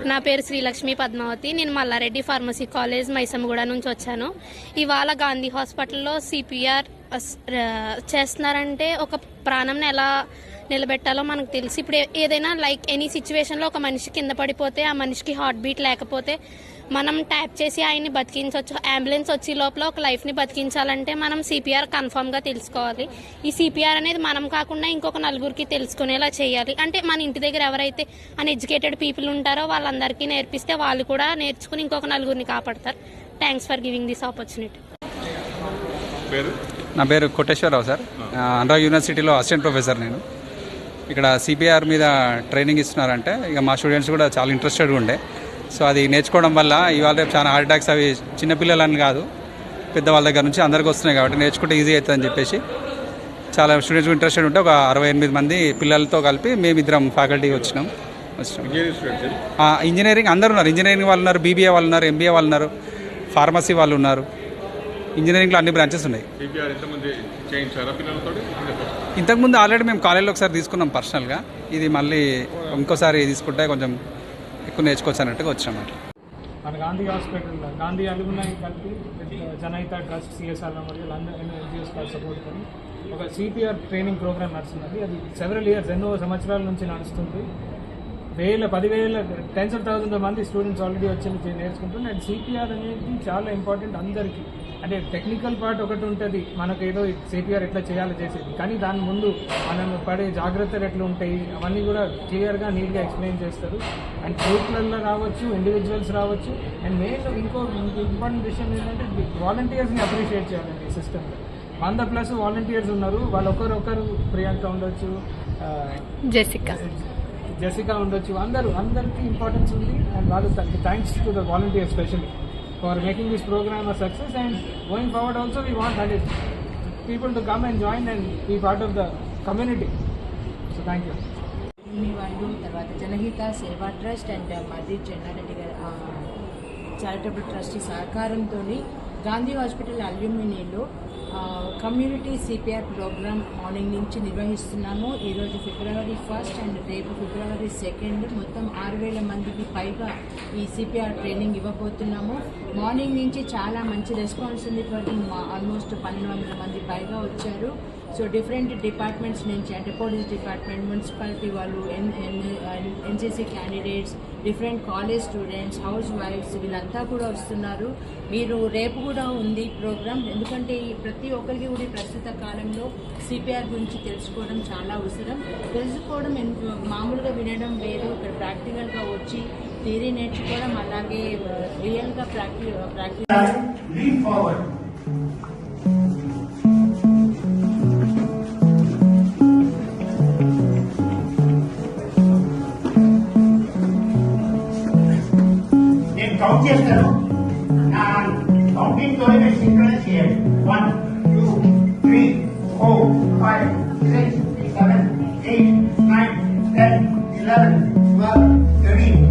నా పేరు శ్రీలక్ష్మి పద్మావతి. నేను మల్లారెడ్డి ఫార్మసీ కాలేజ్ మైసమ్మగూడ నుంచి వచ్చాను. ఇవాళ గాంధీ హాస్పిటల్లో సిపిఆర్ చేస్తున్నారంటే ఒక ప్రాణంని ఎలా నిలబెట్టాలో మనకు తెలుసు. ఇప్పుడు ఏదైనా లైక్ ఎనీ సిచ్యువేషన్లో ఒక మనిషి కింద పడిపోతే ఆ మనిషికి హార్ట్ బీట్ లేకపోతే మనం ట్యాప్ చేసి ఆయన్ని బతికించవచ్చు. అంబులెన్స్ వచ్చే లోపల ఒక లైఫ్ని బతికించాలంటే మనం సిపిఆర్ కన్ఫామ్గా తెలుసుకోవాలి. ఈ సిపిఆర్ అనేది మనం కాకుండా ఇంకొక నలుగురికి తెలుసుకునేలా చేయాలి. అంటే మన ఇంటి దగ్గర ఎవరైతే అన్ఎడ్యుకేటెడ్ పీపుల్ ఉంటారో వాళ్ళందరికీ నేర్పిస్తే వాళ్ళు కూడా నేర్చుకుని ఇంకొక నలుగురిని కాపాడతారు. Thanks for giving this opportunity. నా పేరు కోటేశ్వరరావు సార్. అనురాగ్ యూనివర్సిటీలో అసిస్టెంట్ ప్రొఫెసర్. నేను ఇక్కడ సిపిఆర్ మీద ట్రైనింగ్ ఇస్తున్నారంటే ఇక మా స్టూడెంట్స్ కూడా చాలా ఇంట్రెస్టెడ్గా ఉండే. సో అది నేర్చుకోవడం వల్ల ఇవాళ రేపు చాలా హార్ట్ అటాక్స్ అవి చిన్నపిల్లలని కాదు పెద్దవాళ్ళ దగ్గర నుంచి అందరికీ వస్తున్నాయి కాబట్టి నేర్చుకుంటే ఈజీ అవుతుందని చెప్పేసి చాలా స్టూడెంట్స్ ఇంట్రెస్టెడ్ ఉంటే ఒక 68 మంది పిల్లలతో కలిపి మేమిద్దరం ఫ్యాకల్టీ వచ్చినాం. ఇంజనీరింగ్ అందరు ఉన్నారు. ఇంజనీరింగ్ వాళ్ళు ఉన్నారు, బీబీఏ వాళ్ళు ఉన్నారు, ఎంబీఏ వాళ్ళు ఉన్నారు, ఫార్మసీ వాళ్ళు ఉన్నారు. ఇంజనీరింగ్లో అన్ని బ్రాంచెస్ ఉన్నాయి. ఇంతకుముందు ఆల్రెడీ మేము కాలేజీలో ఒకసారి తీసుకున్నాం పర్సనల్గా. ఇది మళ్ళీ ఇంకోసారి తీసుకుంటే కొంచెం ఎక్కువ నేర్చుకోవచ్చు అన్నట్టుగా వచ్చాం. మన గాంధీ హాస్పిటల్ గాంధీ అలుగునాయి కలిపి జనహిత ట్రస్ట్ సిఎస్ఆర్ మరియు లండన్ ఎన్జిఓస్ సపోర్ట్ కొని ఒక సిపిఆర్ ట్రైనింగ్ ప్రోగ్రామ్ నడుస్తున్నది. అది సెవెరల్ ఇయర్స్, ఎన్నో సంవత్సరాల నుంచి నడుస్తుంది. 10,000 టెన్స్ ఆఫ్ థౌసండ్ మంది స్టూడెంట్స్ ఆల్రెడీ వచ్చి నేర్చుకుంటున్నారు. అండ్ సిపిఆర్ అనేది చాలా ఇంపార్టెంట్ అందరికీ. అంటే టెక్నికల్ పార్ట్ ఒకటి ఉంటుంది, మనకు ఏదో సిపిఆర్ ఎట్లా చేయాలో చేసేది, కానీ దాని ముందు మనం పడే జాగ్రత్తలు ఎట్లా ఉంటాయి అవన్నీ కూడా క్లియర్గా నీట్గా ఎక్స్ప్లెయిన్ చేస్తారు. అండ్ గ్రూప్లలో రావచ్చు, ఇండివిజువల్స్ రావచ్చు. అండ్ మెయిన్ ఇంకో ఇంపార్టెంట్ విషయం ఏంటంటే వాలంటీర్స్ని అప్రిషియేట్ చేయాలండి. ఈ సిస్టమ్లో 100+ వాలంటీర్స్ ఉన్నారు. వాళ్ళు ఒకరు ప్రియాంక ఉండొచ్చు, జెసికా ఉండొచ్చు, అందరికీ ఇంపార్టెన్స్ ఉంది. అండ్ వాళ్ళు thanks to the volunteer specially for making this program a success, and going forward also we want people to come and join and be part of the community. So thank you. వాళ్ళు తర్వాత జనహిత సేవా trust and మాది చెన్నారెడ్డి గారి charitable trust సహకారంతో Gandhi hospital అల్యూమినిలో community CPR programme morning నుంచి నిర్వహిస్తున్నాము. ఈరోజు February 1 అండ్ రేపు February 2 మొత్తం 6,000 మందికి పైగా ఈ సిపిఆర్ ట్రైనింగ్ ఇవ్వబోతున్నాము. మార్నింగ్ నుంచి చాలా మంచి రెస్పాన్స్ ఉంది. ఆల్మోస్ట్ 1,200 మంది పైగా వచ్చారు. సో డిఫరెంట్ డిపార్ట్మెంట్స్ నుంచి, అంటే పోలీస్ డిపార్ట్మెంట్, మున్సిపాలిటీ వాళ్ళు, NCC candidates, different college students, హౌస్ వైఫ్స్ వీళ్ళంతా కూడా వస్తున్నారు. మీరు రేపు కూడా ఉంది ప్రోగ్రామ్. ఎందుకంటే ప్రతి ఒక్కరికి కూడా ప్రస్తుత కాలంలో సిపిఆర్ గురించి తెలుసుకోవడం చాలా అవసరం. తెలుసుకోవడం మామూలుగా వినడం వేరు, ఇక్కడ ప్రాక్టికల్గా వచ్చి థియరీ నేర్చుకోవడం, అలాగే రియల్గా ప్రాక్టీస్. కౌంట్ చేస్తారు. కౌంటింగ్ తోనే మీరు సింక్రనైజ్ చేయాలి. 1 2 3 4 5 6 7 8 9 10 11 12 13